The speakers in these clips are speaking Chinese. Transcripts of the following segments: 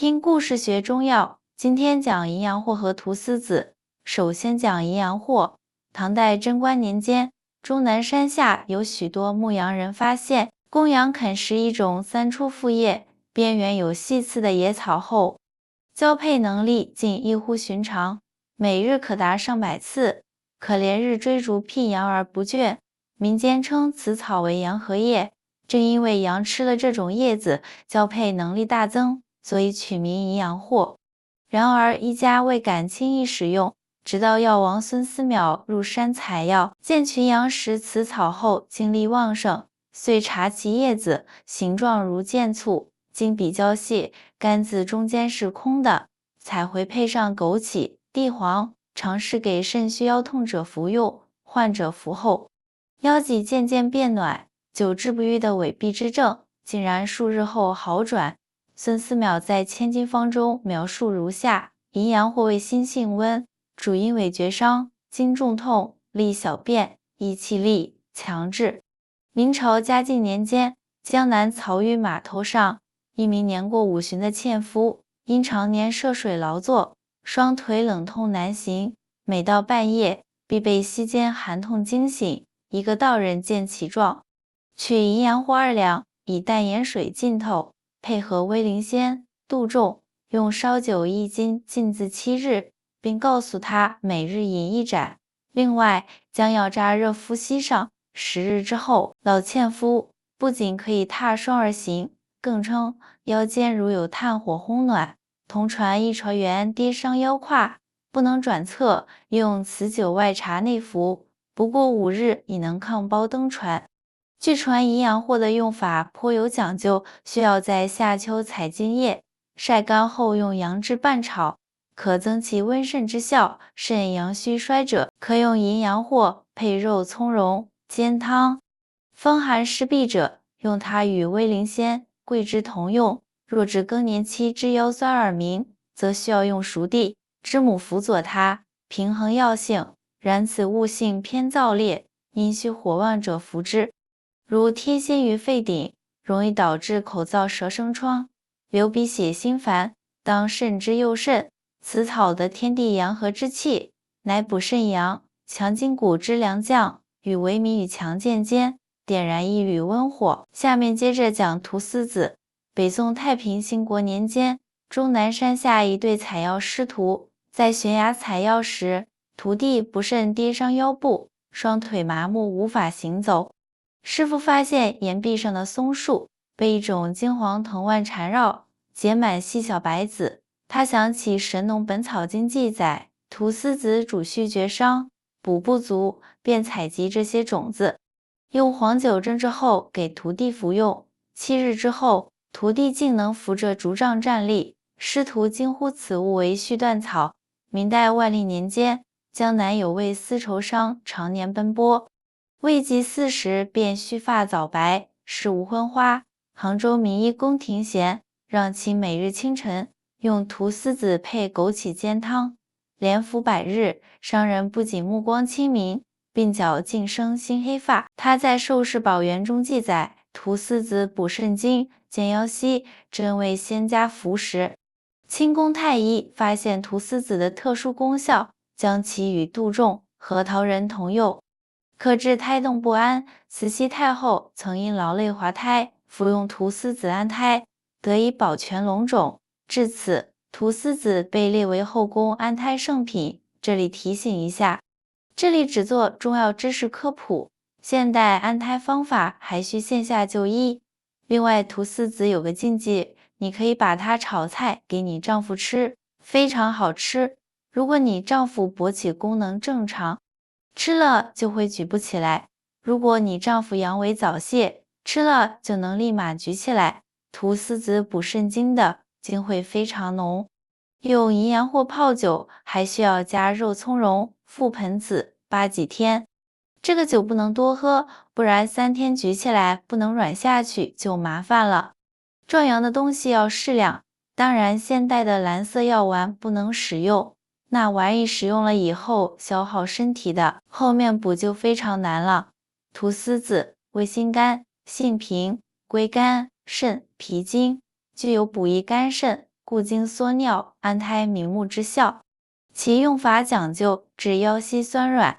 听故事学中药，今天讲淫羊藿和菟丝子。首先讲淫羊藿。唐代贞观年间，终南山下有许多牧羊人发现，公羊啃食一种三出复叶、边缘有细刺的野草后，交配能力竟异乎寻常，每日可达上百次，可连日追逐聘羊而不倦。民间称此草为羊荷叶，正因为羊吃了这种叶子，交配能力大增，所以取名淫羊藿。然而一家未敢轻易使用，直到药王孙思邈入山采药，见群羊食此草后精力旺盛，遂查其叶子，形状如箭簇，经比较细，杆子中间是空的，采回配上枸杞、地黄，尝试给肾虚腰痛者服用，患者服后，腰脊渐渐变暖，久治不愈的痿痹之症竟然数日后好转。孙思邈在《千金方》中描述如下：淫羊藿味辛性温，主因痿厥伤，经重痛，利小便，益气力，强志。明朝嘉靖年间，江南漕运码头上，一名年过50旬的纤夫，因常年涉水劳作，双腿冷痛难行，每到半夜必被膝间寒痛惊醒。一个道人见其状，取淫羊藿2两，以淡盐水浸透，配合威灵仙、杜仲，用烧酒1斤浸渍7日，并告诉他每日饮1盏。另外，将药渣热敷膝上，10日之后，老纤夫不仅可以踏霜而行，更称腰间如有炭火烘暖。同传一船员跌伤腰胯，不能转侧，用此酒外茶内服，不过5日已能抗包登船。据传淫羊藿的用法颇有讲究，需要在夏秋采茎叶，晒干后用杨枝拌炒，可增其温肾之效。肾阳虚衰者，可用淫羊藿配肉苁蓉煎汤。风寒湿痹者，用它与威灵仙、桂枝同用。若至更年期之腰酸耳鸣，则需要用熟地、知母辅佐它，平衡药性。然此物性偏燥烈，阴虚火旺者服之。如贴心于肺顶，容易导致口燥舌生疮，流鼻血心烦，当慎之又慎。此草得天地阳和之气，乃补肾阳、强筋骨之良将，与萎靡与强健间，点燃一缕温火。下面接着讲菟丝子。北宋太平兴国年间，终南山下一对采药师徒在悬崖采药时，徒弟不慎跌伤腰部，双腿麻木，无法行走。师傅发现岩壁上的松树被一种金黄藤蔓缠绕，结满细小白子。他想起《神农本草经》记载，菟丝子主虚厥伤，补不足，便采集这些种子，用黄酒蒸制后给徒弟服用。7日之后，徒弟竟能扶着竹杖站立，师徒惊呼此物为续断草。明代万历年间，江南有位丝绸商常年奔波，未及40便须发早白，是无婚花。杭州名医龚廷贤让其每日清晨用菟丝子配枸杞煎汤，连服100日，商人不仅目光清明，鬓角竟生新黑发。他在《寿氏宝源》中记载，菟丝子补肾精、健腰膝，真为仙家服食。清宫太医发现菟丝子的特殊功效，将其与杜仲、核桃仁同用，可治胎动不安。慈禧太后曾因劳累滑胎，服用菟丝子安胎，得以保全龙种。至此，菟丝子被列为后宫安胎圣品。这里提醒一下，这里只做中药知识科普，现代安胎方法还需线下就医。另外，菟丝子有个禁忌，你可以把它炒菜给你丈夫吃，非常好吃。如果你丈夫勃起功能正常，吃了就会举不起来；如果你丈夫阳痿早泄，吃了就能立马举起来。菟丝子补肾精的，精会非常浓。用淫羊藿泡酒，还需要加肉苁蓉、覆盆子8几天。这个酒不能多喝，不然3天举起来不能软下去就麻烦了。壮阳的东西要适量，当然现代的蓝色药丸不能使用，那玩意使用了以后消耗身体的，后面补救非常难了。菟丝子味辛甘，性平，归肝、肾、脾经，具有补益肝肾、固精缩尿、安胎明目之效。其用法讲究治腰膝酸软，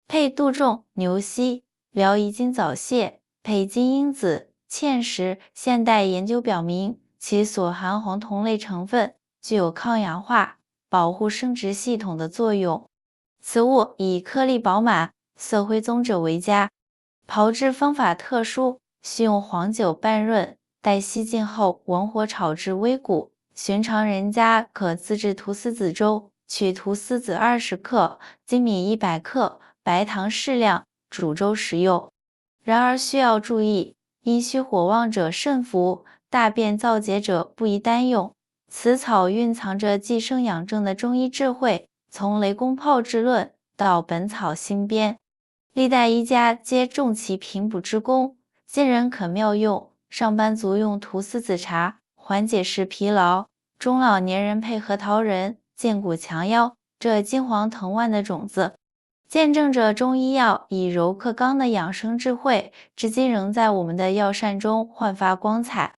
配杜仲、牛膝，疗遗精早泄；配金樱子、芡实。现代研究表明，其所含黄酮类成分具有抗氧化、保护生殖系统的作用。此物以颗粒饱满、色灰棕者为佳。炮制方法特殊，需用黄酒拌润，待吸尽后文火炒至微谷。寻常人家可自制菟丝子粥，取菟丝子20克，粳米100克，白糖适量，煮粥食用。然而需要注意，阴虚火旺者慎服，大便燥结者不宜单用。此草蕴藏着寄生养正的中医智慧，从雷公炮制论到本草新编，历代医家皆重其平补之功，今人可妙用。上班族用菟丝子茶，缓解视疲劳；中老年人配核桃仁，健骨强腰。这金黄藤蔓的种子，见证着中医药以柔克刚的养生智慧，至今仍在我们的药膳中焕发光彩。